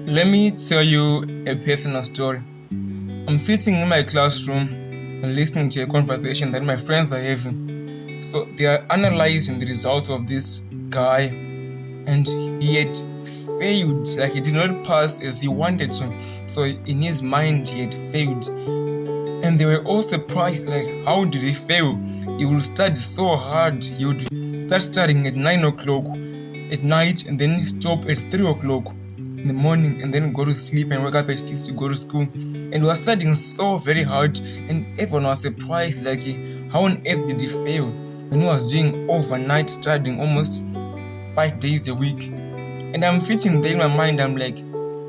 Let me tell you a personal story. I'm sitting in my classroom and listening to a conversation that my friends are having. So they are analyzing the results of this guy, and he had failed, like he did not pass as he wanted to. So in his mind, he had failed. And they were all surprised, like, how did he fail? He would study so hard. He would start studying at 9 o'clock at night and then stop at 3 o'clock in the morning and then go to sleep and wake up at 6 to go to school. And he was studying so very hard, and everyone was surprised, like, how on earth did he fail when he was doing overnight studying almost 5 days a week? And I'm sitting there in my mind, I'm like,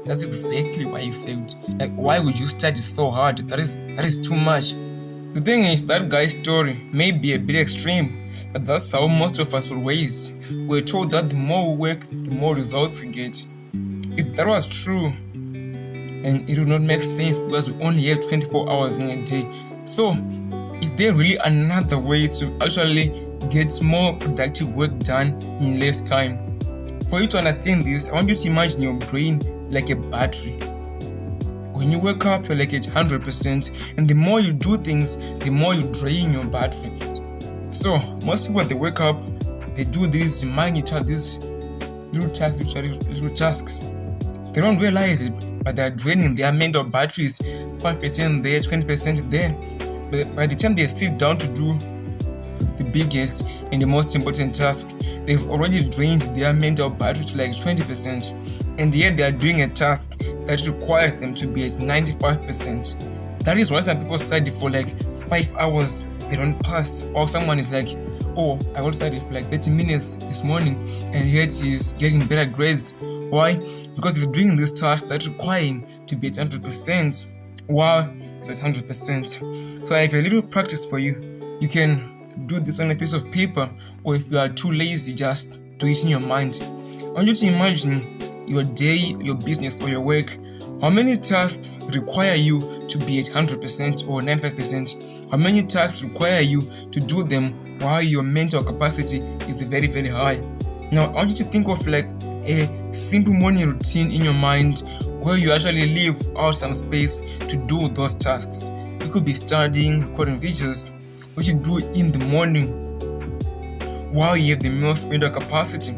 that's exactly why you failed. Like, why would you study so hard? That is too much. The thing is, that guy's story may be a bit extreme, but that's how most of us were raised. We're told that the more we work, the more results we get. If that was true, and it would not make sense because we only have 24 hours in a day. So, is there really another way to actually get more productive work done in less time? For you to understand this, I want you to imagine your brain like a battery. When you wake up, you're like at 100%, and the more you do things, the more you drain your battery. So most people, they wake up, they do these minute, these little tasks. They don't realize it, but they're draining their mental batteries. 5% there, 20% there. But by the time they sit down to do the biggest and the most important task, they've already drained their mental battery to like 20%, and yet they are doing a task that requires them to be at 95%. That is why some people study for like 5 hours, they don't pass. Or someone is like, oh, I will study for like 30 minutes this morning, and yet he's getting better grades. Why? Because he's doing this task that requires him to be at 100%, while he's at 100%. So I have a little practice for you. You can do this on a piece of paper, or if you are too lazy, just do it in your mind. I want you to imagine your day, your business, or your work. How many tasks require you to be at 100% or 95%? How many tasks require you to do them while your mental capacity is very, very high? Now, I want you to think of like a simple morning routine in your mind where you actually leave out some space to do those tasks. You could be studying, recording videos, what you do in the morning while you have the most mental capacity.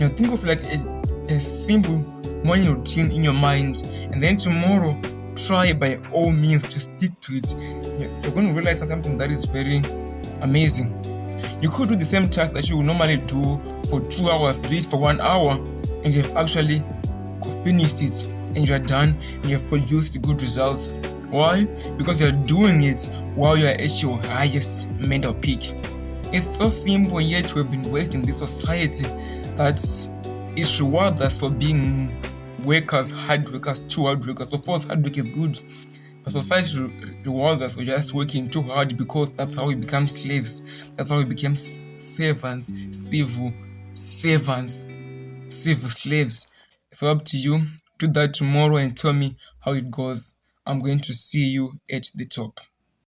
Now think of like a simple morning routine in your mind, and then tomorrow try by all means to stick to it. You're going to realize something that is very amazing. You could do the same task that you would normally do for 2 hours, do it for 1 hour, and you have actually finished it, and you are done, and you have produced good results. Why? Because you're doing it while you're at your highest mental peak. It's so simple, yet we've been raised in this society that it rewards us for being workers, hard workers, too hard workers. Of course, hard work is good, but society rewards us for just working too hard because that's how we become slaves. That's how we become servants, civil slaves. It's up to you. Do that tomorrow and tell me how it goes. I'm going to see you at the top.